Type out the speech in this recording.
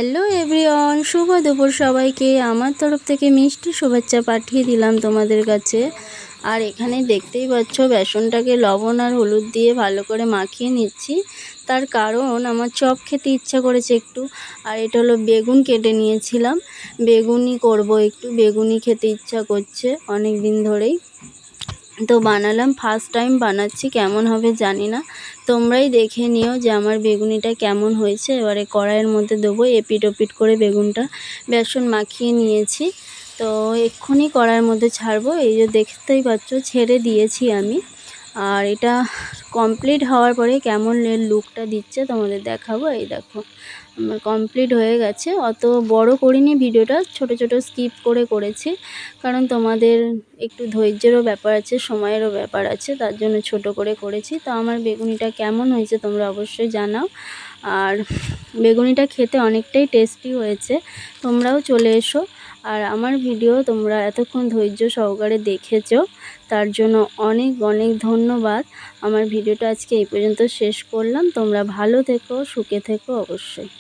Hello everyone, শুভ দুপুর সবাইকে। আমার তরফ থেকে মিষ্টি শুভেচ্ছা পাঠিয়ে দিলাম তোমাদের কাছে। আর এখানে দেখতেই পাচ্ছ বেসনটাকে লবণ আর হলুদ দিয়ে ভালো করে মাখিয়ে নিচ্ছি। তার কারণ আমার চপ খেতে ইচ্ছা করেছে একটু। আর এটা হলো বেগুন কেটে নিয়েছিলাম, বেগুনি করব, একটু বেগুনি খেতে ইচ্ছা করছে অনেক দিন ধরেই। তো বানালাম, ফার্স্ট টাইম বানাচ্ছি, কেমন হবে জানি না, তোমরাই দেখে নিও যে আমার বেগুনিটা কেমন হয়েছে। এবারে কড়াইয়ের মধ্যে দেবো, এপিট ওপিট করে বেগুনটা বেসন মাখিয়ে নিয়েছি। তো এক্ষুনি কড়াইয়ের মধ্যে ছাড়বো, এই যে দেখতেই পাচ্ছ ছেড়ে দিয়েছি আমি। আর এটা কমপ্লিট হওয়ার পরে কেমন লুকটা দিচ্ছে তোমাদের দেখাবো। এই দেখো আমার কমপ্লিট হয়ে গেছে। অত বড় করিনি ভিডিওটা, ছোট ছোট স্কিপ করে করেছি, কারণ তোমাদের একটু ধৈর্যেরও ব্যাপার আছে, সময়েরও ব্যাপার আছে, তার জন্য ছোট করে করেছি। তো আমার বেগুনিটা কেমন হয়েছে তোমরা অবশ্যই জানাও। আর বেগুনিটা খেতে অনেকটাই টেস্টি হয়েছে, তোমরাও চলে এসো। আর আমার ভিডিও তোমরা এতক্ষণ ধৈর্য সহকারে দেখেছো, তার জন্য অনেক অনেক ধন্যবাদ। আমার ভিডিওটা আজকে এই পর্যন্ত শেষ করলাম। তোমরা ভালো থেকো, সুখে থেকো অবশ্যই।